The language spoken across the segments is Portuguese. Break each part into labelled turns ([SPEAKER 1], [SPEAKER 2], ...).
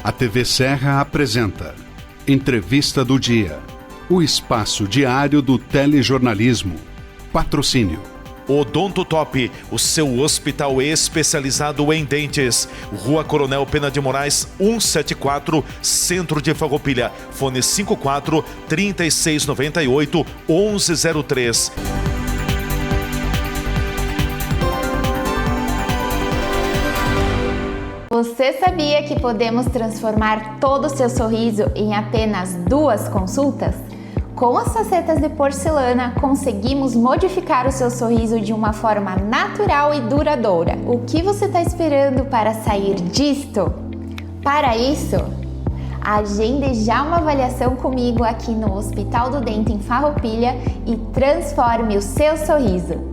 [SPEAKER 1] A TV Serra apresenta Entrevista do Dia, o espaço diário do telejornalismo. Patrocínio
[SPEAKER 2] Odonto Top, o seu hospital especializado em dentes. Rua Coronel Pena de Moraes, 174, Centro de Farroupilha. Fone 54 3698 1103.
[SPEAKER 3] Você sabia que podemos transformar todo o seu sorriso em apenas 2 consultas? Com as facetas de porcelana, conseguimos modificar o seu sorriso de uma forma natural e duradoura. O que você está esperando para sair disto? Para isso, agende já uma avaliação comigo aqui no Hospital do Dente em Farroupilha e transforme o seu sorriso.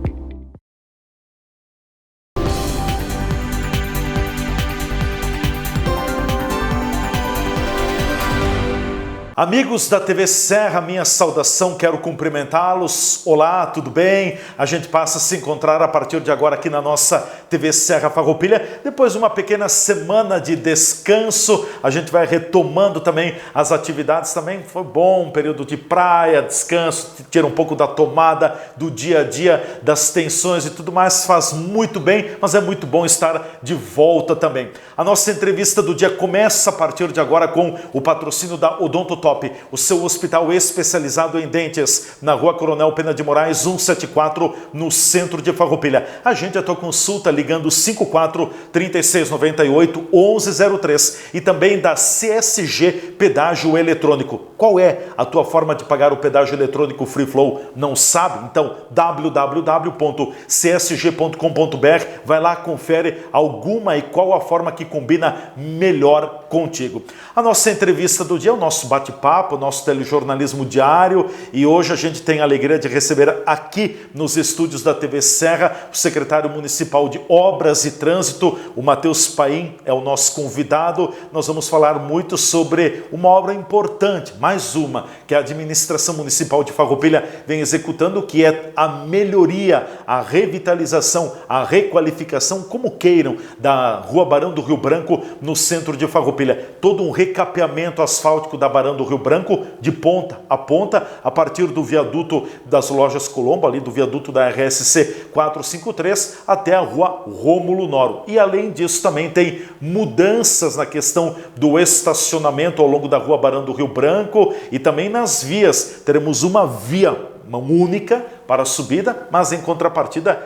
[SPEAKER 2] Amigos da TV Serra, minha saudação, quero cumprimentá-los. Olá, tudo bem? A gente passa a se encontrar a partir de agora aqui na nossa TV Serra Farroupilha. Depois de uma pequena semana de descanso, a gente vai retomando também as atividades. Também foi bom, um período de praia, descanso, tira um pouco da tomada do dia a dia, das tensões e tudo mais. Faz muito bem, mas é muito bom estar de volta também. A nossa entrevista do dia começa a partir de agora com o patrocínio da Odonto Top, o seu hospital especializado em dentes, na Rua Coronel Pena de Moraes, 174, no centro de Farroupilha. Agende a tua consulta ligando 54 3698 1103 e também da CSG Pedágio Eletrônico. Qual é a tua forma de pagar o pedágio eletrônico Free Flow? Não sabe? Então www.csg.com.br, vai lá, confere alguma e qual a forma que combina melhor contigo. A nossa entrevista do dia, o nosso bate-papo, o nosso telejornalismo diário, e hoje a gente tem a alegria de receber aqui nos estúdios da TV Serra o secretário municipal de Obras e Trânsito, o Matheus Paim, é o nosso convidado. Nós vamos falar muito sobre uma obra importante, mais uma, que a administração municipal de Farroupilha vem executando, que é a melhoria, a revitalização, a requalificação, como queiram, da Rua Barão do Rio Branco, no centro de Farroupilha. Todo um recapeamento asfáltico da Barão do Rio Branco, de ponta a ponta, a partir do viaduto das Lojas Colombo, ali do viaduto da RSC 453, até a Rua Rômulo Noro. E além disso também tem mudanças na questão do estacionamento ao longo da Rua Barão do Rio Branco e também nas vias. Teremos uma via, mão única para a subida, mas em contrapartida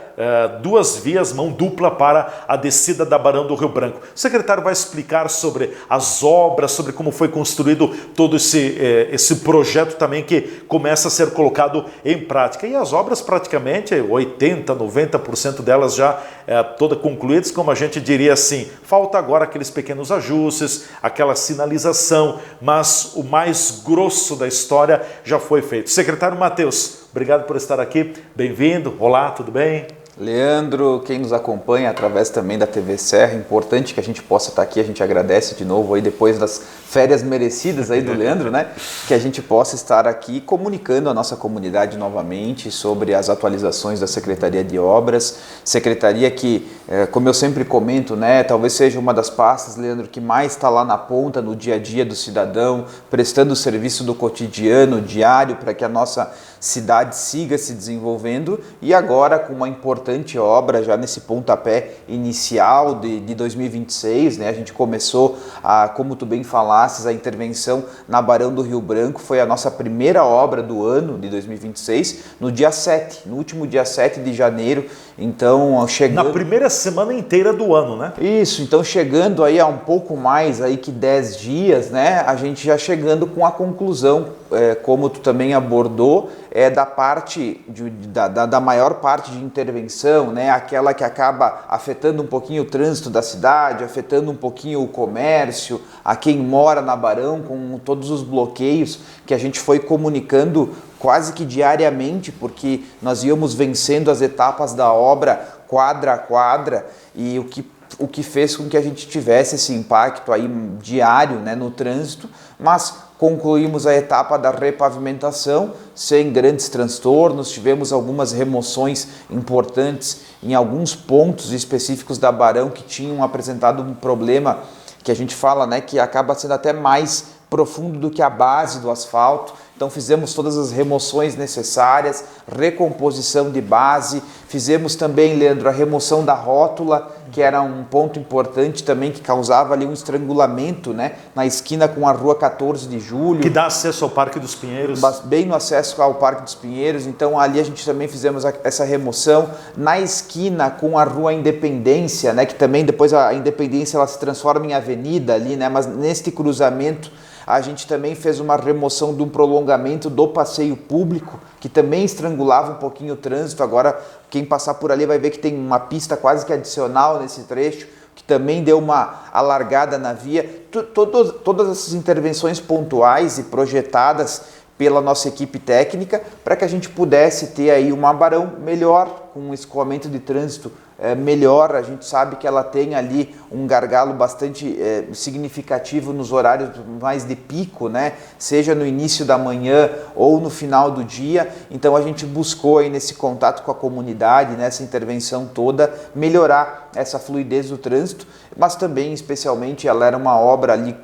[SPEAKER 2] 2 vias, mão dupla para a descida da Barão do Rio Branco. O secretário vai explicar sobre as obras, sobre como foi construído todo esse projeto também que começa a ser colocado em prática. E as obras praticamente 80%, 90% delas já todas concluídas, como a gente diria assim, falta agora aqueles pequenos ajustes, aquela sinalização, mas o mais grosso da história já foi feito. Secretário Matheus, obrigado por estar aqui, bem-vindo. Olá, tudo bem?
[SPEAKER 4] Leandro, quem nos acompanha através também da TV Serra, importante que a gente possa estar aqui, a gente agradece de novo aí depois das férias merecidas aí do Leandro, né? Que a gente possa estar aqui comunicando a nossa comunidade novamente sobre as atualizações da Secretaria de Obras, secretaria que, como eu sempre comento, né, talvez seja uma das pastas, Leandro, que mais está lá na ponta, no dia a dia do cidadão, prestando o serviço do cotidiano, diário, para que a nossa cidade siga se desenvolvendo, e agora com uma importante obra já nesse pontapé inicial de 2026, né? A gente começou, como tu bem falasses, a intervenção na Barão do Rio Branco, foi a nossa primeira obra do ano de 2026, no dia 7, no último dia 7 de janeiro, então chegando...
[SPEAKER 2] Na primeira semana inteira do ano, né?
[SPEAKER 4] Isso, então chegando aí a um pouco mais aí que 10 dias, né? A gente já chegando com a conclusão, como tu também abordou, da parte da maior parte de intervenção, né? Aquela que acaba afetando um pouquinho o trânsito da cidade, afetando um pouquinho o comércio, a quem mora na Barão, com todos os bloqueios que a gente foi comunicando quase que diariamente, porque nós íamos vencendo as etapas da obra quadra a quadra, e o que fez com que a gente tivesse esse impacto aí diário, né, no trânsito, mas concluímos a etapa da repavimentação sem grandes transtornos, tivemos algumas remoções importantes em alguns pontos específicos da Barão que tinham apresentado um problema que a gente fala, né, que acaba sendo até mais profundo do que a base do asfalto. Então fizemos todas as remoções necessárias, recomposição de base, fizemos também, Leandro, a remoção da rótula, que era um ponto importante também, que causava ali um estrangulamento, né, na esquina com a rua 14 de julho.
[SPEAKER 2] Que dá acesso ao Parque dos Pinheiros.
[SPEAKER 4] Bem no acesso ao Parque dos Pinheiros, então ali a gente também fizemos essa remoção. Na esquina com a rua Independência, né, que também depois a Independência ela se transforma em avenida ali, né, mas neste cruzamento a gente também fez uma remoção de um prolongamento do passeio público, que também estrangulava um pouquinho o trânsito. Agora, quem passar por ali vai ver que tem uma pista quase que adicional nesse trecho, que também deu uma alargada na via. Todas essas intervenções pontuais e projetadas pela nossa equipe técnica, para que a gente pudesse ter aí uma Barão melhor, com um escoamento de trânsito melhor. A gente sabe que ela tem ali um gargalo bastante significativo nos horários mais de pico, né? Seja no início da manhã ou no final do dia. Então a gente buscou aí nesse contato com a comunidade, nessa intervenção toda, melhorar essa fluidez do trânsito, mas também especialmente ela era uma obra ali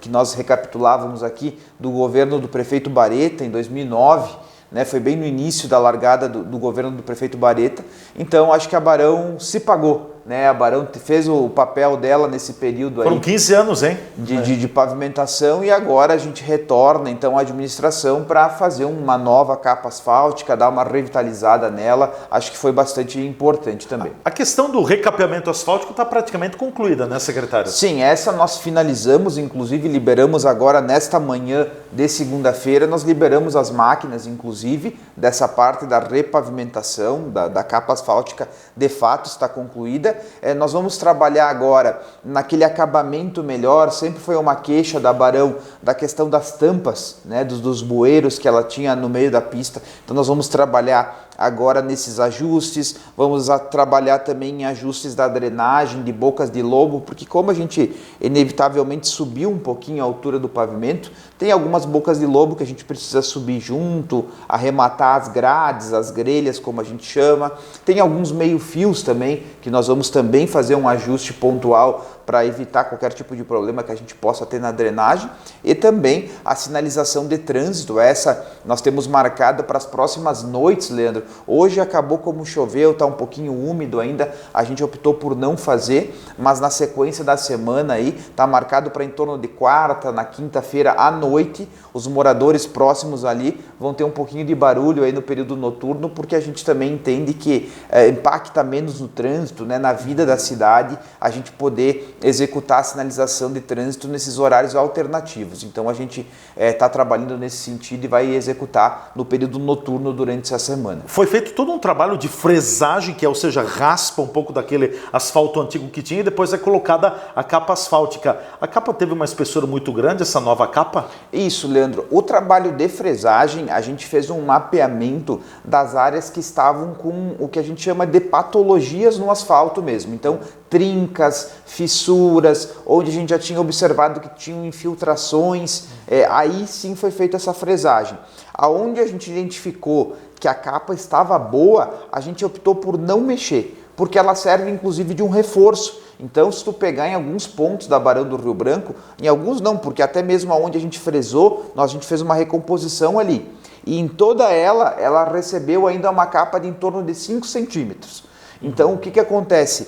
[SPEAKER 4] que nós recapitulávamos aqui do governo do prefeito Bareta em 2009, né, foi bem no início da largada do governo do prefeito Bareta. Então acho que a Barão se pagou, né? A Barão fez o papel dela nesse período.
[SPEAKER 2] Foram
[SPEAKER 4] aí
[SPEAKER 2] 15 anos, hein?
[SPEAKER 4] De pavimentação, e agora a gente retorna então à administração para fazer uma nova capa asfáltica, dar uma revitalizada nela. Acho que foi bastante importante também.
[SPEAKER 2] A questão do recapeamento asfáltico está praticamente concluída, né, secretário?
[SPEAKER 4] Sim, essa nós finalizamos, inclusive liberamos agora nesta manhã de segunda-feira, nós liberamos as máquinas, inclusive, dessa parte da repavimentação, da capa asfáltica, de fato está concluída. Nós vamos trabalhar agora naquele acabamento melhor. Sempre foi uma queixa da Barão da questão das tampas, né, dos bueiros que ela tinha no meio da pista. Então nós vamos trabalhar agora nesses ajustes, vamos trabalhar também em ajustes da drenagem de bocas de lobo, porque como a gente inevitavelmente subiu um pouquinho a altura do pavimento, tem algumas bocas de lobo que a gente precisa subir junto, arrematar as grades, as grelhas, como a gente chama. Tem alguns meio-fios também, que nós vamos também fazer um ajuste pontual para evitar qualquer tipo de problema que a gente possa ter na drenagem. E também a sinalização de trânsito, essa nós temos marcada para as próximas noites, Leandro. Hoje acabou como choveu, está um pouquinho úmido ainda, a gente optou por não fazer, mas na sequência da semana aí, está marcado para em torno de quarta, na quinta-feira à noite, os moradores próximos ali vão ter um pouquinho de barulho aí no período noturno, porque a gente também entende que impacta menos no trânsito, né, na vida da cidade, a gente poder executar a sinalização de trânsito nesses horários alternativos. Então a gente está trabalhando nesse sentido e vai executar no período noturno durante essa semana.
[SPEAKER 2] Foi feito todo um trabalho de fresagem, que é, ou seja, raspa um pouco daquele asfalto antigo que tinha, e depois é colocada a capa asfáltica. A capa teve uma espessura muito grande, essa nova capa?
[SPEAKER 4] Isso, Leandro. O trabalho de fresagem, a gente fez um mapeamento das áreas que estavam com o que a gente chama de patologias no asfalto mesmo. Então, trincas, fissuras, onde a gente já tinha observado que tinham infiltrações, aí sim foi feita essa fresagem. Aonde a gente identificou que a capa estava boa, a gente optou por não mexer, porque ela serve inclusive de um reforço. Então, se tu pegar em alguns pontos da Barão do Rio Branco, em alguns não, porque até mesmo onde a gente fresou, a gente fez uma recomposição ali. E em toda ela recebeu ainda uma capa de em torno de 5 centímetros. Então, o que acontece?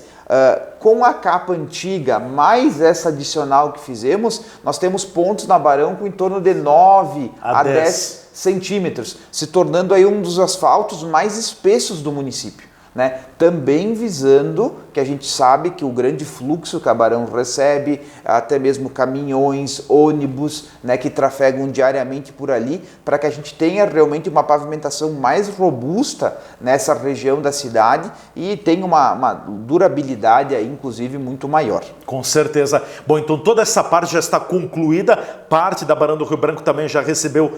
[SPEAKER 4] Com a capa antiga, mais essa adicional que fizemos, nós temos pontos na Barão com em torno de 9 a 10 centímetros, se tornando aí um dos asfaltos mais espessos do município, né? Também visando que a gente sabe que o grande fluxo que a Barão recebe, até mesmo caminhões, ônibus, né, que trafegam diariamente por ali, para que a gente tenha realmente uma pavimentação mais robusta nessa região da cidade e tenha uma durabilidade aí, inclusive, muito maior.
[SPEAKER 2] Com certeza. Bom, então toda essa parte já está concluída, parte da Barão do Rio Branco também já recebeu,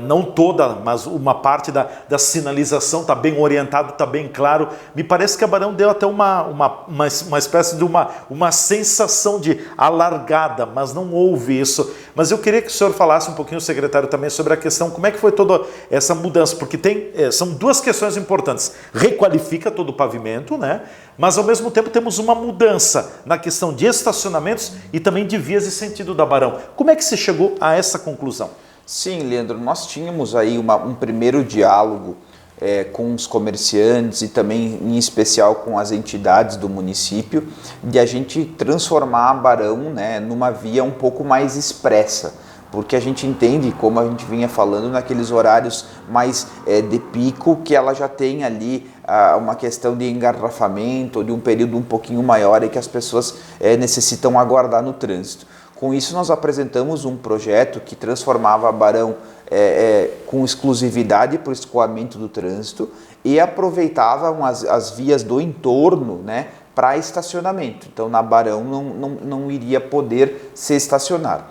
[SPEAKER 2] não toda, mas uma parte da sinalização, está bem orientado, está bem claro. Me parece parece que a Barão deu até uma espécie de uma sensação de alargada, mas não houve isso. Mas eu queria que o senhor falasse um pouquinho, o secretário, também sobre a questão, como é que foi toda essa mudança, porque são duas questões importantes. Requalifica todo o pavimento, né? Mas ao mesmo tempo temos uma mudança na questão de estacionamentos e também de vias de sentido da Barão. Como é que se chegou a essa conclusão?
[SPEAKER 4] Sim, Leandro, nós tínhamos aí um primeiro diálogo com os comerciantes e também, em especial, com as entidades do município, de a gente transformar a Barão, né, numa via um pouco mais expressa, porque a gente entende, como a gente vinha falando, naqueles horários mais de pico, que ela já tem ali uma questão de engarrafamento, de um período um pouquinho maior e que as pessoas necessitam aguardar no trânsito. Com isso, nós apresentamos um projeto que transformava a Barão com exclusividade para o escoamento do trânsito e aproveitavam as vias do entorno, né, para estacionamento. Então, na Barão não iria poder se estacionar.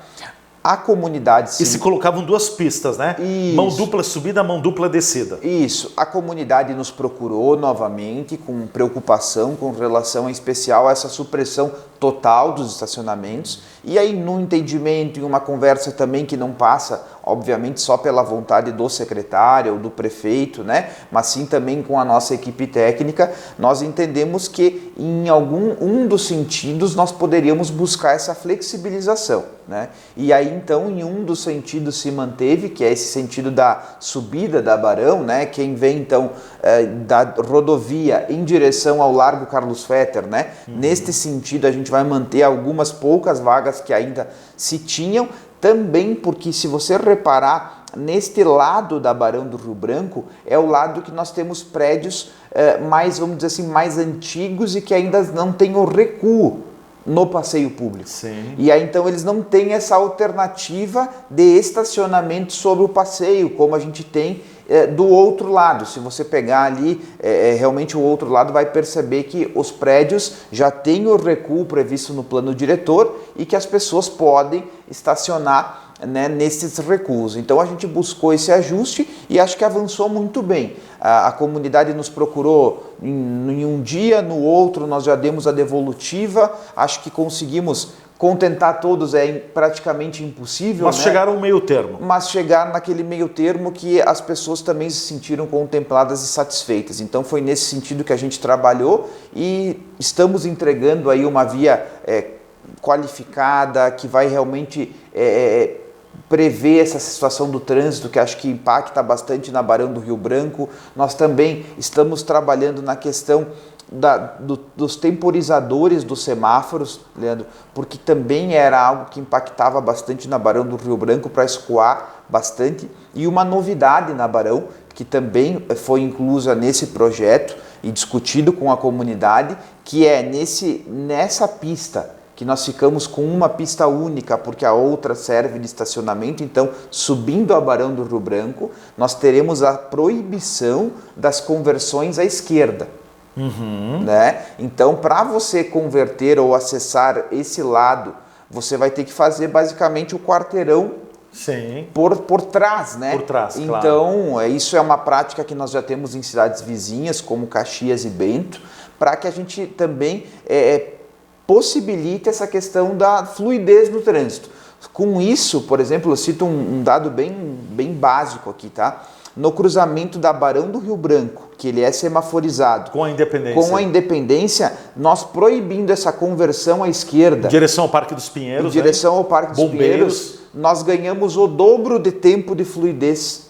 [SPEAKER 4] A comunidade... Sim.
[SPEAKER 2] E se colocavam duas pistas, né?
[SPEAKER 4] Isso.
[SPEAKER 2] Mão dupla subida, mão dupla descida.
[SPEAKER 4] Isso. A comunidade nos procurou novamente com preocupação com relação, em especial, a essa supressão total dos estacionamentos. E aí, num entendimento, em uma conversa também que não passa, obviamente, só pela vontade do secretário ou do prefeito, né? Mas sim também com a nossa equipe técnica, nós entendemos que em um dos sentidos nós poderíamos buscar essa flexibilização, né? E aí, então, em um dos sentidos se manteve, que é esse sentido da subida da Barão, né? Quem vem, então, da rodovia em direção ao Largo Carlos Fetter, né? Neste sentido, a gente vai manter algumas poucas vagas que ainda se tinham, também porque, se você reparar, neste lado da Barão do Rio Branco é o lado que nós temos prédios mais, vamos dizer assim, mais antigos e que ainda não têm o recuo no passeio público.
[SPEAKER 2] Sim.
[SPEAKER 4] E aí então eles não têm essa alternativa de estacionamento sobre o passeio, como a gente tem do outro lado. Se você pegar ali, realmente o outro lado vai perceber que os prédios já têm o recuo previsto no plano diretor e que as pessoas podem estacionar, né, nesses recuos. Então a gente buscou esse ajuste e acho que avançou muito bem. A comunidade nos procurou em um dia, no outro nós já demos a devolutiva, acho que conseguimos contentar todos, praticamente impossível.
[SPEAKER 2] Mas, né, chegaram ao meio termo.
[SPEAKER 4] Mas chegaram naquele meio termo que as pessoas também se sentiram contempladas e satisfeitas. Então foi nesse sentido que a gente trabalhou e estamos entregando aí uma via qualificada que vai realmente prever essa situação do trânsito, que acho que impacta bastante na Barão do Rio Branco. Nós também estamos trabalhando na questão dos temporizadores dos semáforos, Leandro, porque também era algo que impactava bastante na Barão do Rio Branco para escoar bastante. E uma novidade na Barão, que também foi inclusa nesse projeto e discutido com a comunidade, que é nessa pista que nós ficamos com uma pista única, porque a outra serve de estacionamento. Então, subindo a Barão do Rio Branco, nós teremos a proibição das conversões à esquerda. Né? Então, para você converter ou acessar esse lado, você vai ter que fazer basicamente o quarteirão.
[SPEAKER 2] Sim.
[SPEAKER 4] Por trás, né?
[SPEAKER 2] Por trás,
[SPEAKER 4] então,
[SPEAKER 2] claro.
[SPEAKER 4] Isso é uma prática que nós já temos em cidades vizinhas, como Caxias e Bento, para que a gente também possibilite essa questão da fluidez no trânsito. Com isso, por exemplo, eu cito um dado bem básico aqui, tá? No cruzamento da Barão do Rio Branco, que ele é semaforizado.
[SPEAKER 2] Com a Independência.
[SPEAKER 4] Com a Independência, nós proibindo essa conversão à esquerda.
[SPEAKER 2] Em direção ao Parque dos Pinheiros.
[SPEAKER 4] Em direção ao Parque dos Pinheiros, nós ganhamos o dobro de tempo de fluidez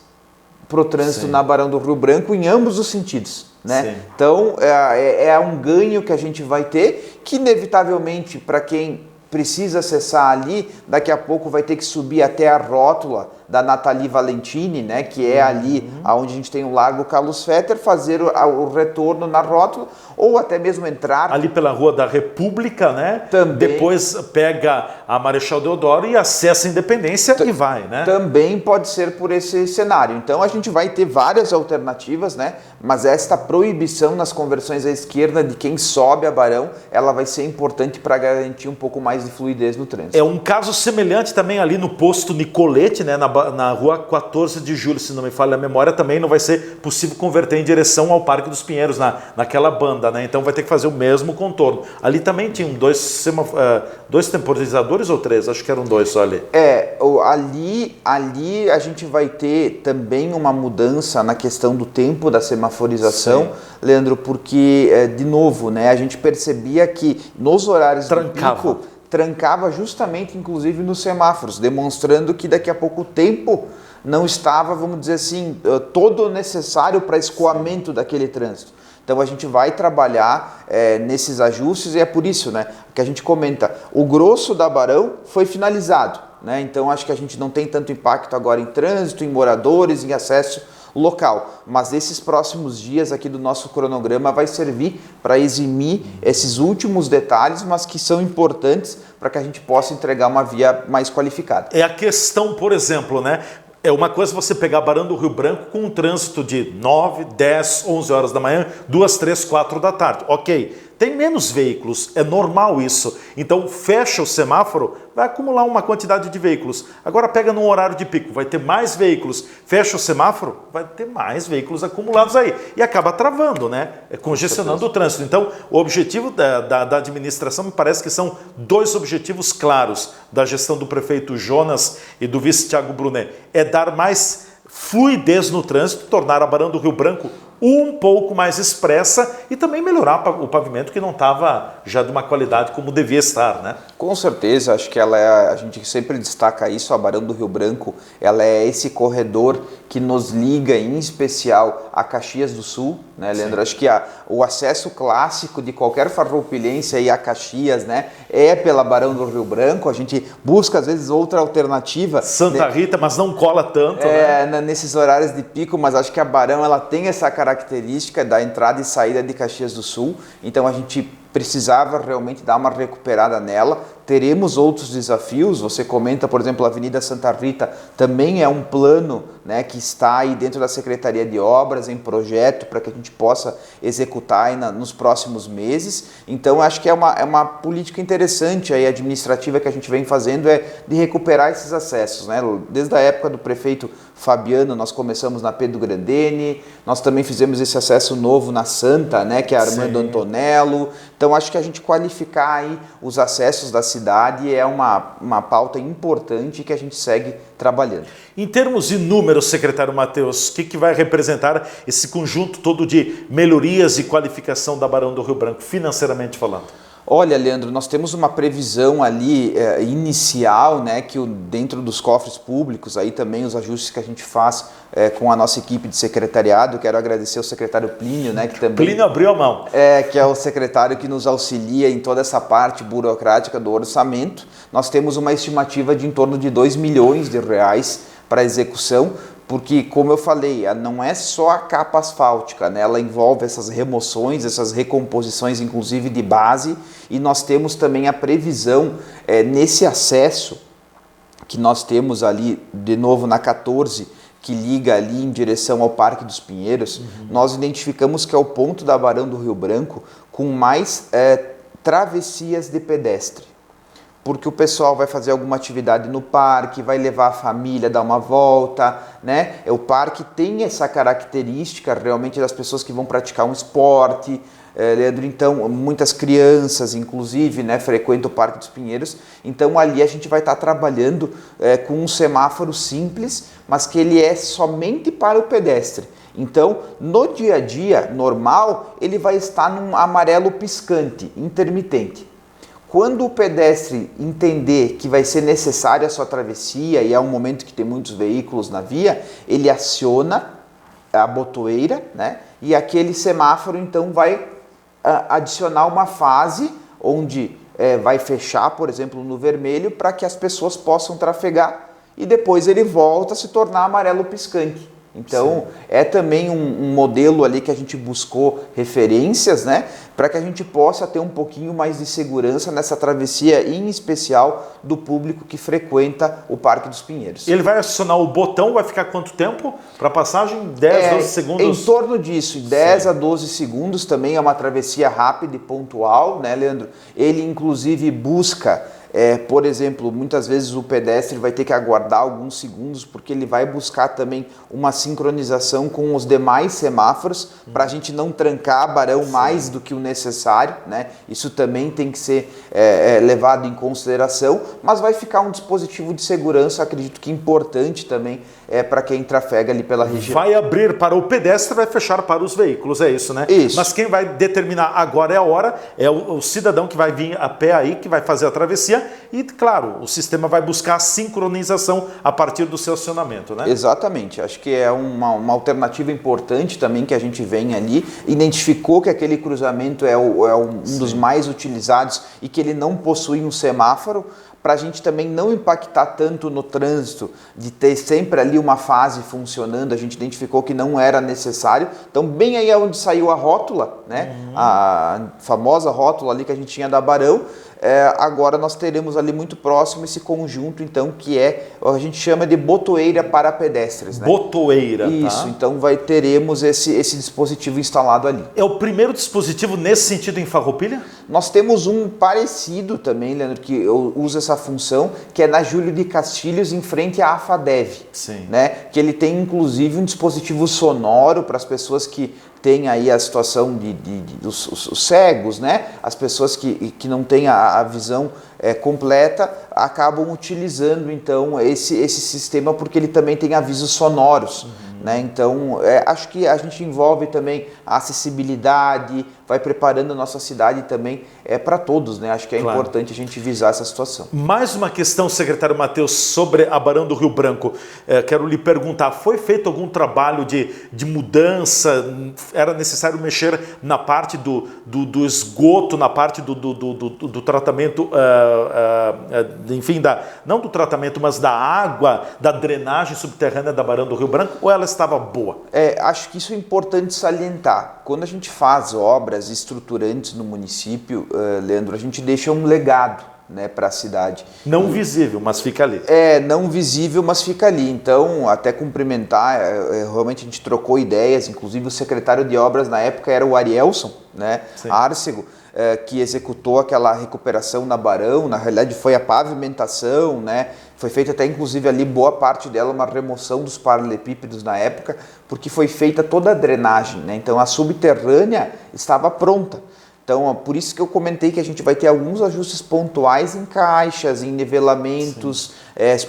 [SPEAKER 4] para o trânsito na Barão do Rio Branco em ambos os sentidos. Né? Então, é um ganho que a gente vai ter, que inevitavelmente, para quem precisa acessar ali, daqui a pouco vai ter que subir até a rótula da Nathalie Valentini, né, que é ali onde a gente tem o Largo Carlos Fetter, fazer o retorno na rótula, ou até mesmo entrar...
[SPEAKER 2] Ali pela Rua da República, né?
[SPEAKER 4] Também.
[SPEAKER 2] Depois pega a Marechal Deodoro e acessa a Independência e vai, né?
[SPEAKER 4] Também pode ser por esse cenário. Então a gente vai ter várias alternativas, né? Mas esta proibição nas conversões à esquerda de quem sobe a Barão, ela vai ser importante para garantir um pouco mais mais de fluidez no trânsito.
[SPEAKER 2] É um caso semelhante também ali no posto Nicolete, né, na rua 14 de julho, se não me falha a memória, também não vai ser possível converter em direção ao Parque dos Pinheiros, naquela banda, né? Então vai ter que fazer o mesmo contorno. Ali também tinham dois temporizadores ou 3? Acho que eram 2 só ali.
[SPEAKER 4] Ali a gente vai ter também uma mudança na questão do tempo da semaforização, sim, Leandro, porque, de novo, né, a gente percebia que nos horários de pico, trancava justamente, inclusive, nos semáforos, demonstrando que daqui a pouco tempo não estava, vamos dizer assim, todo necessário para escoamento daquele trânsito. Então a gente vai trabalhar nesses ajustes e é por isso, né, que a gente comenta, o grosso da Barão foi finalizado, né? Então acho que a gente não tem tanto impacto agora em trânsito, em moradores, em acesso local, mas esses próximos dias aqui do nosso cronograma vai servir para eximir esses últimos detalhes, mas que são importantes para que a gente possa entregar uma via mais qualificada.
[SPEAKER 2] É a questão, por exemplo, né? É uma coisa você pegar Barão do Rio Branco com um trânsito de 9, 10, 11 horas da manhã, 2, 3, 4 da tarde. Ok, tem menos veículos, é normal isso. Então fecha o semáforo, vai acumular uma quantidade de veículos. Agora pega num horário de pico, vai ter mais veículos. Fecha o semáforo, vai ter mais veículos acumulados aí. E acaba travando, né? Congestionando o trânsito. Então o objetivo da administração me parece que são 2 objetivos claros da gestão do prefeito Jonas e do vice Thiago Brunet. É dar mais fluidez no trânsito, tornar a Barão do Rio Branco um pouco mais expressa e também melhorar o pavimento que não estava já de uma qualidade como devia estar, né?
[SPEAKER 4] Com certeza, acho que a gente sempre destaca isso, a Barão do Rio Branco, ela é esse corredor que nos liga em especial a Caxias do Sul, né, Leandro? Sim. Acho que o acesso clássico de qualquer farroupilhense aí a Caxias, né, é pela Barão do Rio Branco, a gente busca às vezes outra alternativa.
[SPEAKER 2] Santa Rita, mas não cola tanto, né?
[SPEAKER 4] Nesses horários de pico, mas acho que a Barão ela tem essa característica da entrada e saída de Caxias do Sul, então a gente precisava realmente dar uma recuperada nela. Teremos outros desafios, você comenta, por exemplo, a Avenida Santa Rita também é um plano, né, que está aí dentro da Secretaria de Obras, em projeto, para que a gente possa executar aí nos próximos meses. Então, acho que é uma política interessante aí, administrativa que a gente vem fazendo, de recuperar esses acessos, né? Desde a época do prefeito Fabiano, nós começamos na Pedro Grandene, nós também fizemos esse acesso novo na Santa, né, que é a Armando Antonello. Então, acho que a gente qualificar aí os acessos da cidade é uma pauta importante que a gente segue trabalhando.
[SPEAKER 2] Em termos de números, secretário Matheus, o que vai representar esse conjunto todo de melhorias e qualificação da Barão do Rio Branco, financeiramente falando?
[SPEAKER 4] Olha, Leandro, nós temos uma previsão ali inicial, né, que dentro dos cofres públicos, aí também os ajustes que a gente faz com a nossa equipe de secretariado. Quero agradecer ao secretário Plínio, né, que também...
[SPEAKER 2] Plínio abriu a mão.
[SPEAKER 4] Que é o secretário que nos auxilia em toda essa parte burocrática do orçamento. Nós temos uma estimativa de em torno de R$2 milhões para execução, porque, como eu falei, não é só a capa asfáltica, né? Ela envolve essas remoções, essas recomposições, inclusive de base, e nós temos também a previsão nesse acesso que nós temos ali, de novo na 14, que liga ali em direção ao Parque dos Pinheiros. Nós identificamos que é o ponto da Barão do Rio Branco com mais travessias de pedestre, porque o pessoal vai fazer alguma atividade no parque, vai levar a família, dar uma volta, né? O parque tem essa característica realmente das pessoas que vão praticar um esporte, Leandro, então muitas crianças, inclusive, né, frequentam o Parque dos Pinheiros. Então ali a gente vai estar trabalhando com um semáforo simples, mas que ele é somente para o pedestre. Então, no dia a dia normal, ele vai estar num amarelo piscante, intermitente. Quando o pedestre entender que vai ser necessária a sua travessia e é um momento que tem muitos veículos na via, ele aciona a botoeira, né? E aquele semáforo então vai adicionar uma fase onde vai fechar, por exemplo, no vermelho, para que as pessoas possam trafegar, e depois ele volta a se tornar amarelo piscante. Então, é também um modelo ali que a gente buscou referências, né, para que a gente possa ter um pouquinho mais de segurança nessa travessia, em especial do público que frequenta o Parque dos Pinheiros.
[SPEAKER 2] Ele vai acionar o botão, vai ficar quanto tempo para passagem? 10, 12 segundos?
[SPEAKER 4] Em torno disso, 10 a 12 segundos, também é uma travessia rápida e pontual, né, Leandro? Ele, inclusive, busca Por exemplo, muitas vezes o pedestre vai ter que aguardar alguns segundos porque ele vai buscar também uma sincronização com os demais semáforos para a gente não trancar Barão mais do que o necessário, né? Isso também tem que ser levado em consideração, mas vai ficar um dispositivo de segurança, acredito que importante também para quem trafega ali pela região.
[SPEAKER 2] Vai abrir para o pedestre, vai fechar para os veículos, é isso, né?
[SPEAKER 4] Isso.
[SPEAKER 2] Mas quem vai determinar agora é a hora, é o cidadão que vai vir a pé aí, que vai fazer a travessia e, claro, o sistema vai buscar a sincronização a partir do seu acionamento, né?
[SPEAKER 4] Exatamente, acho que é uma alternativa importante também que a gente vem ali, identificou que aquele cruzamento é um dos mais utilizados e que ele não possui um semáforo, para a gente também não impactar tanto no trânsito, de ter sempre ali uma fase funcionando, a gente identificou que não era necessário. Então, bem aí é onde saiu a rótula, né? A famosa rótula ali que a gente tinha da Barão. Agora nós teremos ali muito próximo esse conjunto, então, que a gente chama de botoeira para pedestres, né?
[SPEAKER 2] Botoeira,
[SPEAKER 4] isso,
[SPEAKER 2] tá?
[SPEAKER 4] então teremos esse dispositivo instalado ali.
[SPEAKER 2] É o primeiro dispositivo nesse sentido em Farroupilha?
[SPEAKER 4] Nós temos um parecido também, Leandro, que usa essa função, que é na Júlio de Castilhos, em frente à AFADEV.
[SPEAKER 2] Sim.
[SPEAKER 4] Né? Que ele tem, inclusive, um dispositivo sonoro para as pessoas que têm aí a situação dos cegos, né? As pessoas que não têm a visão completa, acabam utilizando, então, esse sistema, porque ele também tem avisos sonoros. Né? Então, acho que a gente envolve também a acessibilidade, vai preparando a nossa cidade também para todos, né? Acho que é importante a gente visar essa situação.
[SPEAKER 2] Mais uma questão, secretário Matheus, sobre a Barão do Rio Branco. Quero lhe perguntar, foi feito algum trabalho de mudança? Era necessário mexer na parte do esgoto, na parte do tratamento, enfim, não do tratamento, mas da água, da drenagem subterrânea da Barão do Rio Branco, ou ela estava boa?
[SPEAKER 4] Acho que isso é importante salientar. Quando a gente faz obras estruturantes no município, Leandro, a gente deixa um legado, né, para a cidade.
[SPEAKER 2] Não visível, mas fica ali.
[SPEAKER 4] Não visível, mas fica ali. Então, até cumprimentar, realmente a gente trocou ideias, inclusive o secretário de obras na época era o Arielson, né, Arcego, que executou aquela recuperação na Barão. Na realidade foi a pavimentação, né? Foi feita até inclusive ali boa parte dela uma remoção dos paralelepípedos na época, porque foi feita toda a drenagem, né? Então a subterrânea estava pronta. Então, por isso que eu comentei que a gente vai ter alguns ajustes pontuais em caixas, em nivelamentos,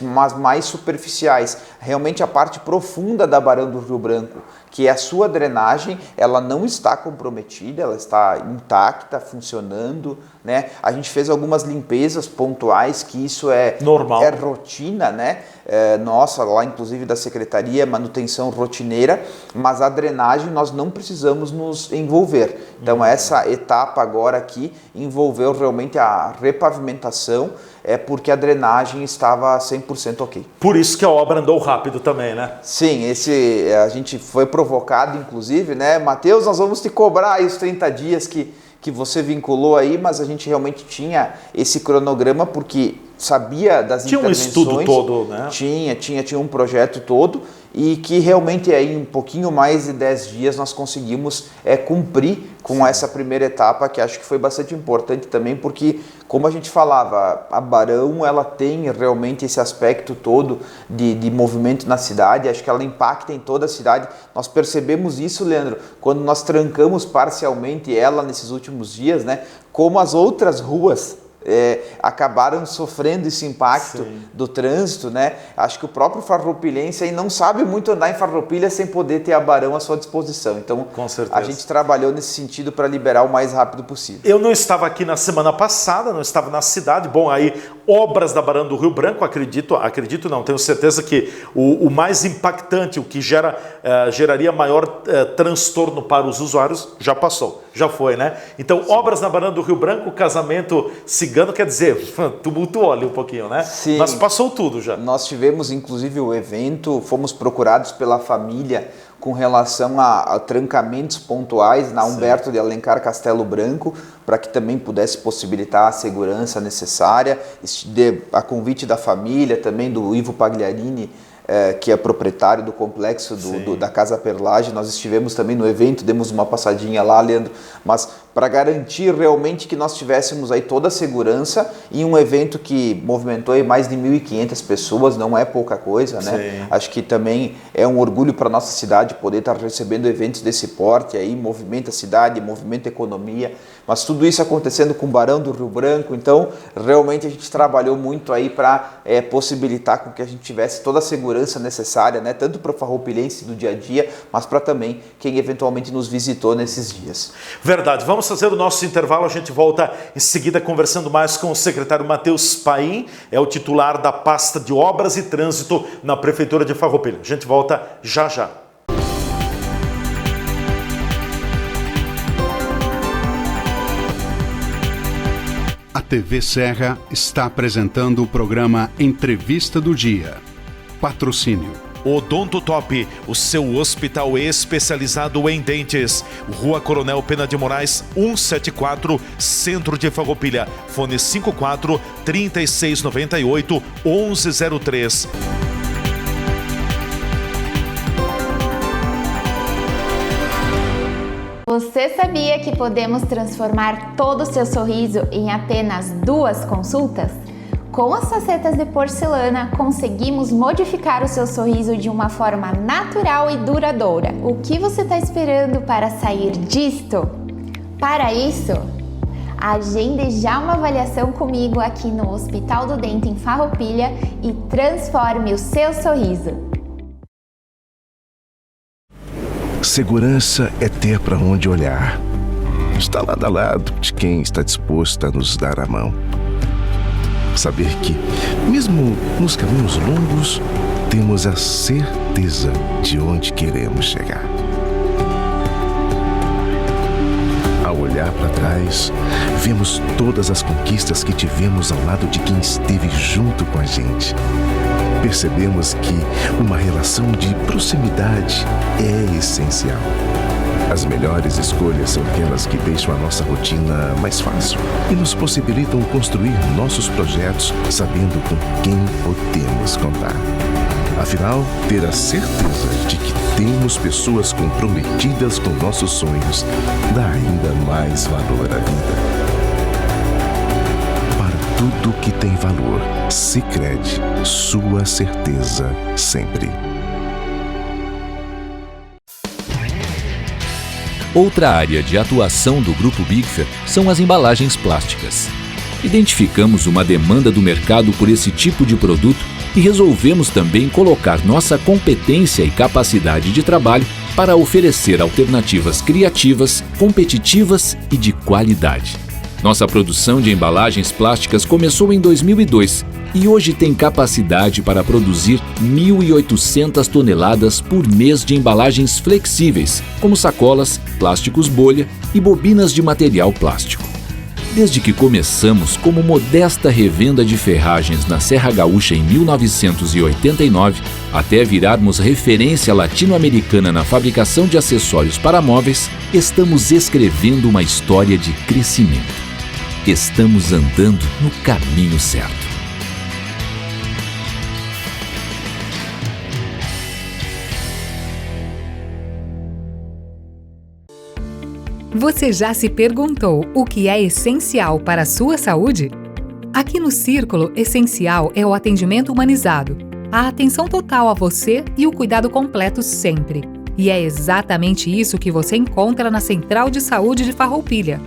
[SPEAKER 4] mas mais superficiais. Realmente a parte profunda da Barão do Rio Branco, que é a sua drenagem, ela não está comprometida, ela está intacta, funcionando, né? A gente fez algumas limpezas pontuais, que isso é normal, é rotina, né? Nossa, lá inclusive da Secretaria, manutenção rotineira, mas a drenagem nós não precisamos nos envolver. Então essa etapa agora aqui envolveu realmente a repavimentação, porque a drenagem estava 100% ok.
[SPEAKER 2] Por isso que a obra andou rápido também, né?
[SPEAKER 4] Sim, a gente foi provocado inclusive, né? Matheus, nós vamos te cobrar aí os 30 dias que você vinculou aí, mas a gente realmente tinha esse cronograma porque sabia das intervenções.
[SPEAKER 2] Tinha um estudo todo, né?
[SPEAKER 4] Tinha um projeto todo, e que realmente aí um pouquinho mais de 10 dias nós conseguimos cumprir com essa primeira etapa, que acho que foi bastante importante também, porque, como a gente falava, a Barão ela tem realmente esse aspecto todo de movimento na cidade, acho que ela impacta em toda a cidade. Nós percebemos isso, Leandro, quando nós trancamos parcialmente ela nesses últimos dias, né? Como as outras ruas acabaram sofrendo esse impacto do trânsito, né? Acho que o próprio farroupilhense aí não sabe muito andar em Farroupilha sem poder ter a Barão à sua disposição. Então,
[SPEAKER 2] com certeza,
[SPEAKER 4] a gente trabalhou nesse sentido para liberar o mais rápido possível.
[SPEAKER 2] Eu não estava aqui na semana passada, não estava na cidade. Bom, aí obras da Barão do Rio Branco, acredito não, tenho certeza que o mais impactante, o que geraria maior transtorno para os usuários, já passou, já foi, né? Então, obras na Barão do Rio Branco, casamento cigano, quer dizer, tumultuou ali um pouquinho, né?
[SPEAKER 4] Sim.
[SPEAKER 2] Mas passou tudo já.
[SPEAKER 4] Nós tivemos, inclusive, o evento, fomos procurados pela família com relação a trancamentos pontuais na Humberto de Alencar Castelo Branco, para que também pudesse possibilitar a segurança necessária, a convite da família, também do Ivo Pagliarini, que é proprietário do complexo da Casa Perlage. Nós estivemos também no evento, demos uma passadinha lá, Leandro, mas para garantir realmente que nós tivéssemos aí toda a segurança em um evento que movimentou aí mais de 1.500 pessoas, não é pouca coisa, né?
[SPEAKER 2] Sim.
[SPEAKER 4] Acho que também é um orgulho para a nossa cidade poder estar recebendo eventos desse porte, aí movimenta a cidade, movimenta a economia, mas tudo isso acontecendo com o Barão do Rio Branco. Então realmente a gente trabalhou muito aí para possibilitar com que a gente tivesse toda a segurança necessária, né? Tanto para o farroupilhense do dia a dia, mas para também quem eventualmente nos visitou nesses dias.
[SPEAKER 2] Verdade. Vamos fazer o nosso intervalo, a gente volta em seguida conversando mais com o secretário Matheus Paim, é o titular da pasta de Obras e Trânsito na Prefeitura de Farroupilha. A gente volta já já.
[SPEAKER 1] A TV Serra está apresentando o programa Entrevista do Dia. Patrocínio.
[SPEAKER 2] Odonto Top, o seu hospital especializado em dentes. Rua Coronel Pena de Moraes, 174, Centro de Farroupilha. Fone 54 3698 1103.
[SPEAKER 3] Você sabia que podemos transformar todo o seu sorriso em apenas 2 consultas? Com as facetas de porcelana, conseguimos modificar o seu sorriso de uma forma natural e duradoura. O que você está esperando para sair disto? Para isso, agende já uma avaliação comigo aqui no Hospital do Dente em Farroupilha e transforme o seu sorriso.
[SPEAKER 5] Segurança é ter para onde olhar. Está lado a lado de quem está disposto a nos dar a mão. Saber que, mesmo nos caminhos longos, temos a certeza de onde queremos chegar. Ao olhar para trás, vemos todas as conquistas que tivemos ao lado de quem esteve junto com a gente. Percebemos que uma relação de proximidade é essencial. As melhores escolhas são aquelas que deixam a nossa rotina mais fácil e nos possibilitam construir nossos projetos sabendo com quem podemos contar. Afinal, ter a certeza de que temos pessoas comprometidas com nossos sonhos dá ainda mais valor à vida. Para tudo que tem valor, Sicredi, sua certeza sempre.
[SPEAKER 6] Outra área de atuação do Grupo Bigfer são as embalagens plásticas. Identificamos uma demanda do mercado por esse tipo de produto e resolvemos também colocar nossa competência e capacidade de trabalho para oferecer alternativas criativas, competitivas e de qualidade. Nossa produção de embalagens plásticas começou em 2002 e hoje tem capacidade para produzir 1.800 toneladas por mês de embalagens flexíveis, como sacolas, plásticos bolha e bobinas de material plástico. Desde que começamos como modesta revenda de ferragens na Serra Gaúcha em 1989, até virarmos referência latino-americana na fabricação de acessórios para móveis, estamos escrevendo uma história de crescimento. Estamos andando no caminho certo.
[SPEAKER 7] Você já se perguntou o que é essencial para a sua saúde? Aqui no Círculo, essencial é o atendimento humanizado, a atenção total a você e o cuidado completo sempre. E é exatamente isso que você encontra na Central de Saúde de Farroupilha.